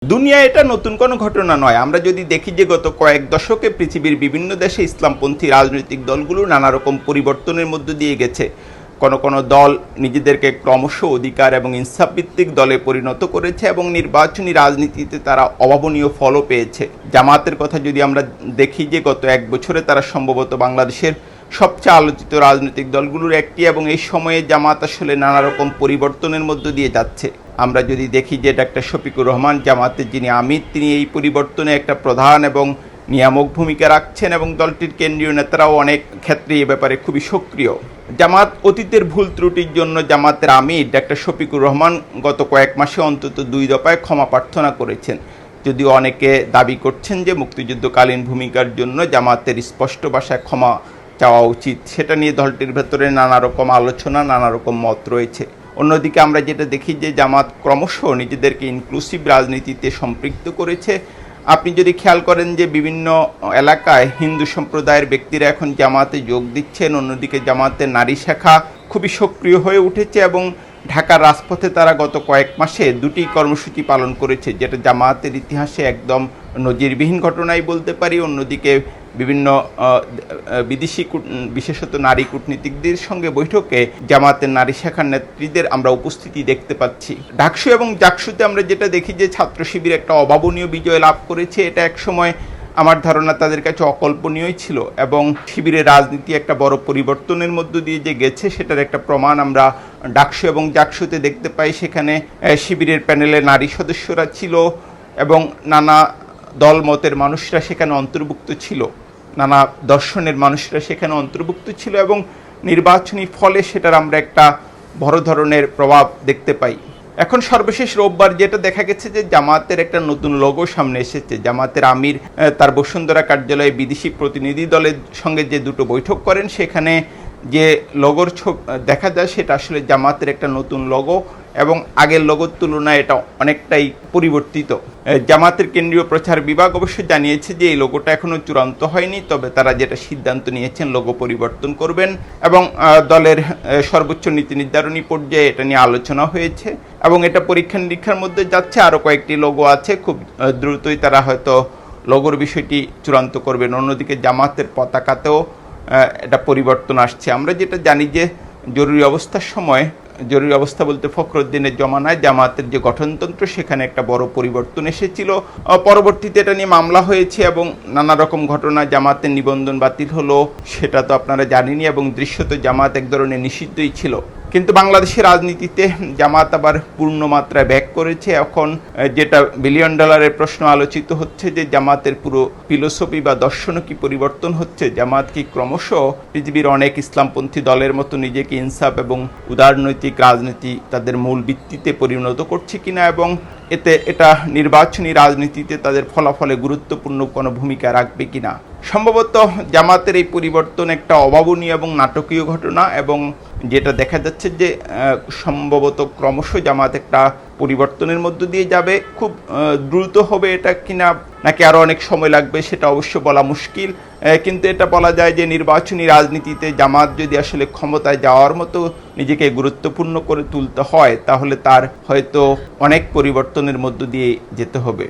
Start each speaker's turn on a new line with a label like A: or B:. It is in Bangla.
A: দুনিয়া এটা নতুন কোনো ঘটনা নয়। আমরা যদি দেখি যে গত কয়েক দশকে পৃথিবীর বিভিন্ন দেশে ইসলামপন্থী রাজনৈতিক দলগুলো নানা রকম পরিবর্তনের মধ্য দিয়ে গেছে। কোনো দল নিজেদেরকে ক্রমশ অধিকার এবং ইনসাফ ভিত্তিক দলে পরিণত করেছে এবং নির্বাচনী রাজনীতিতে তারা অভাবনীয় ফলও পেয়েছে। জামাতের কথা যদি আমরা দেখি যে গত এক বছরে তারা সম্ভবত বাংলাদেশের সবচেয়ে আলোচিত রাজনৈতিক দলগুলোর একটি, এবং এই সময়ে জামাত আসলে নানা রকম পরিবর্তনের মধ্য দিয়ে যাচ্ছে। আমরা যদি দেখি যে ডাক্তার শফিকুর রহমান জামাতের যিনি আমির, তিনি এই পরিবর্তনে একটা প্রধান এবং নিয়ামক ভূমিকা রাখছেন এবং দলটির কেন্দ্রীয় নেতারাও অনেক ক্ষেত্রে এ ব্যাপারে খুবই সক্রিয়। জামাত অতীতের ভুল ত্রুটির জন্য জামাতের আমির ডাক্তার শফিকুর রহমান গত কয়েক মাসে অন্তত 2 দফায় ক্ষমা প্রার্থনা করেছেন। যদিও অনেকে দাবি করছেন যে মুক্তিযুদ্ধকালীন ভূমিকার জন্য জামাতের স্পষ্ট ভাষায় ক্ষমা চাওয়া উচিত, সেটা নিয়ে দলটির ভেতরে নানা রকম আলোচনা, নানা রকম মত রয়েছে। অন্যদিকে আমরা যেটা দেখি যে জামাত ক্রমশ নিজেদেরকে ইনক্লুসিভ রাজনীতিতে সম্পৃক্ত করেছে। আপনি যদি খেয়াল করেন যে বিভিন্ন এলাকায় হিন্দু সম্প্রদায়ের ব্যক্তিরা এখন জামাতে যোগ দিচ্ছেন, অন্যদিকে জামাতের নারী শাখা খুবই সক্রিয় হয়ে উঠেছে এবং ঢাকার রাজপথে তারা গত কয়েক মাসে 2টি কর্মসূচি পালন করেছে, যেটা জামাতের ইতিহাসে একদম নজিরবিহীন ঘটনাই বলতে পারি। অন্যদিকে বিভিন্ন বিদেশি বিশেষত নারী কূটনীতিকদের সঙ্গে বৈঠকে জামাতের নারী শাখার নেত্রীদের আমরা উপস্থিতি দেখতে পাচ্ছি। ডাকসু এবং জাকসুতে আমরা যেটা দেখি যে ছাত্র শিবির একটা অভাবনীয় বিজয় লাভ করেছে। এটা এক সময় আমার ধারণা তাদের কাছে অকল্পনীয়ই ছিল এবং শিবিরের রাজনীতি একটা বড় পরিবর্তনের মধ্য দিয়ে যে গেছে সেটার একটা প্রমাণ আমরা ডাকসু এবং জাকসুতে দেখতে পাই। সেখানে শিবিরের প্যানেলে নারী সদস্যরা ছিল এবং নানা দল মতের মানুষরা সেখানে অন্তর্ভুক্ত ছিল, নানা দর্শনের মানুষরা সেখানে অন্তর্ভুক্ত ছিল এবং নির্বাচনী ফলে সেটার আমরা একটা বড় ধরনের প্রভাব দেখতে পাই। এখন সর্বশেষ রোববার যেটা দেখা গেছে যে জামাতের একটা নতুন লোগো সামনে এসেছে। জামাতের আমির তার বসুন্ধরা কার্যালয়ে বিদেশি প্রতিনিধি দলের সঙ্গে যে 2টো বৈঠক করেন, সেখানে যে লোগোর দেখা যায় সেটা আসলে জামাতের একটা নতুন লোগো এবং আগের লোগোর তুলনায় এটা অনেকটাই পরিবর্তিত। জামাতের কেন্দ্রীয় প্রচার বিভাগ অবশ্য জানিয়েছে যে এই লোগোটা এখনও চূড়ান্ত হয়নি, তবে তারা যেটা সিদ্ধান্ত নিয়েছেন লোগো পরিবর্তন করবেন এবং দলের সর্বোচ্চ নীতি নির্ধারণী পর্যায়ে এটা নিয়ে আলোচনা হয়েছে এবং এটা পরীক্ষা নিরীক্ষার মধ্যে যাচ্ছে। আরও কয়েকটি লোগো আছে, খুব দ্রুতই তারা হয়তো লোগোর বিষয়টি চূড়ান্ত করবেন। অন্যদিকে জামাতের পতাকাতেও এটা পরিবর্তন আসছে। আমরা যেটা জানি যে জরুরি অবস্থার সময়, জরুরি অবস্থা বলতে ফখরুদ্দিনের জমানায় জামাতের যে গঠনতন্ত্র সেখানে একটা বড় পরিবর্তন এসেছিল। পরবর্তীতে এটা নিয়ে মামলা হয়েছে এবং নানা রকম ঘটনা, জামাতের নিবন্ধন বাতিল হলো, সেটা তো আপনারা জানেনই এবং দৃশ্যত জামাত এক ধরনের নিষিদ্ধই ছিল। কিন্তু বাংলাদেশের রাজনীতিতে জামাত আবার পূর্ণ মাত্রায় ব্যাক করেছে। এখন যেটা $1 বিলিয়ন প্রশ্ন আলোচিত হচ্ছে যে জামাতের পুরো ফিলোসফি বা দর্শনও কি পরিবর্তন হচ্ছে? জামাত কি ক্রমশ পৃথিবীর অনেক ইসলামপন্থী দলের মতো নিজেকে ইনসাফ এবং উদারনৈতিক রাজনীতি তাদের মূল ভিত্তিতে পরিণত করছে কিনা এবং এটা নির্বাচনী রাজনীতিতে তাদের ফলাফলে গুরুত্বপূর্ণ কোনো ভূমিকা রাখবে কিনা? সম্ভবত জামাতের এই পরিবর্তন একটা অভাবনীয় এবং নাটকীয় ঘটনা এবং যেটা দেখা যাচ্ছে যে সম্ভবত ক্রমশ জামাত একটা পরিবর্তনের মধ্য দিয়ে যাবে। খুব দ্রুত হবে এটা কিনা নাকি আরও অনেক সময় লাগবে সেটা অবশ্য বলা মুশকিল, কিন্তু এটা বলা যায় যে নির্বাচনী রাজনীতিতে জামাত যদি আসলে ক্ষমতায় যাওয়ার মতো নিজেকে গুরুত্বপূর্ণ করে তুলতে হয় তাহলে তার হয়তো অনেক পরিবর্তনের মধ্য দিয়ে যেতে হবে।